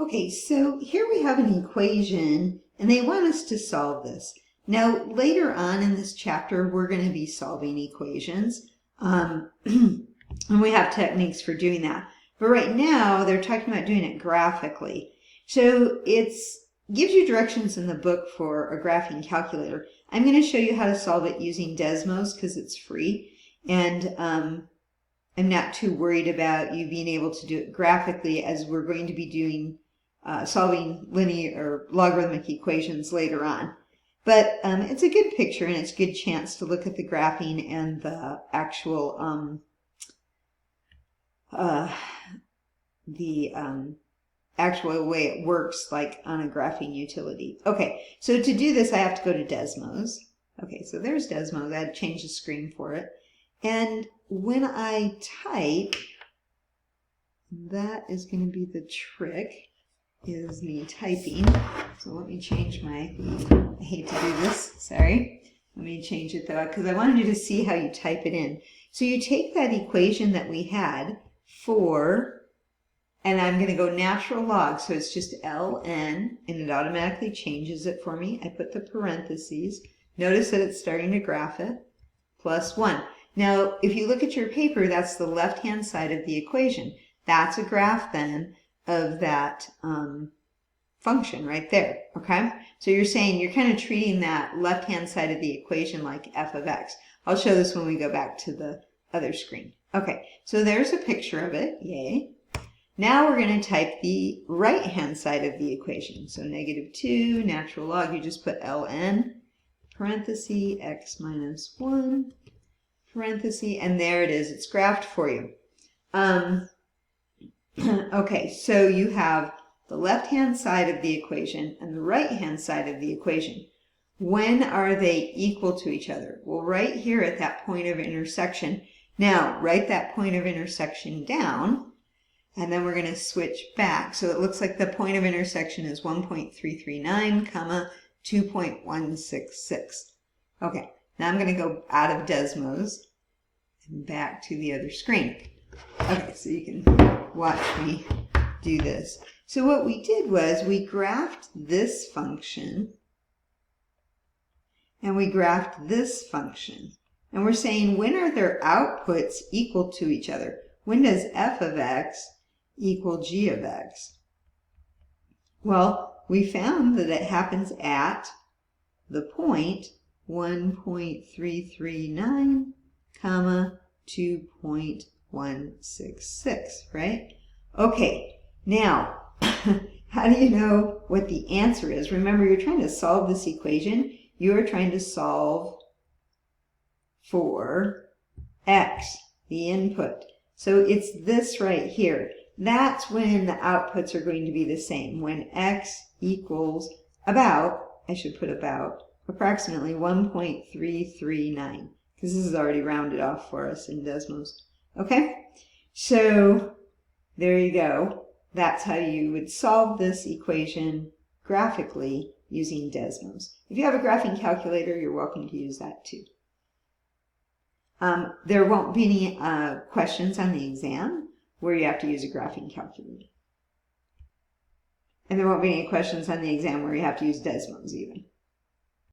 Okay, so here we have an equation, and they want us to solve this. Now, later on in this chapter, we're going to be solving equations, and we have techniques for doing that. But right now, they're talking about doing it graphically. So it gives you directions in the book for a graphing calculator. I'm going to show you how to solve it using Desmos because it's free, and I'm not too worried about you being able to do it graphically, as we're going to be doing solving linear or logarithmic equations later on. But it's a good picture, and it's a good chance to look at the graphing and the actual actual way it works, like on a graphing utility. Okay, so to do this, I have to go to Desmos. Okay, so there's Desmos. I had to change the screen for it. And when I type, that is going to be the trick, is me typing. So let me change my, I hate to do this, sorry. Let me change it though, because I wanted you to see how you type it in. So you take that equation that we had for, and I'm going to go natural log, so it's just ln, and it automatically changes it for me. I put the parentheses. Notice that it's starting to graph it, plus 1. Now, if you look at your paper, that's the left-hand side of the equation. That's a graph then of that function right there, okay? So you're saying you're kind of treating that left-hand side of the equation like f of x. I'll show this when we go back to the other screen. Okay, so there's a picture of it, yay. Now we're going to type the right-hand side of the equation. So -2, natural log, you just put ln, parenthesis, x minus 1, parenthesis, and there it is. It's graphed for you. Okay, so you have the left-hand side of the equation and the right-hand side of the equation. When are they equal to each other? Well, right here at that point of intersection. Now, write that point of intersection down, and then we're going to switch back. So it looks like the point of intersection is 1.339, comma, 2.166. Okay, now I'm going to go out of Desmos and back to the other screen. Okay, so you can watch me do this. So what we did was we graphed this function and we graphed this function. And we're saying, when are their outputs equal to each other? When does f of x equal g of x? Well, we found that it happens at the point 1.339, comma, 2.166, right? Okay, now, how do you know what the answer is? Remember, you're trying to solve this equation. You're trying to solve for x, the input. So it's this right here. That's when the outputs are going to be the same. When x equals about, I should put about, approximately 1.339, because this is already rounded off for us in Desmos. Okay, so there you go. That's how you would solve this equation graphically using Desmos. If you have a graphing calculator, you're welcome to use that too. There won't be any questions on the exam where you have to use a graphing calculator. And there won't be any questions on the exam where you have to use Desmos even.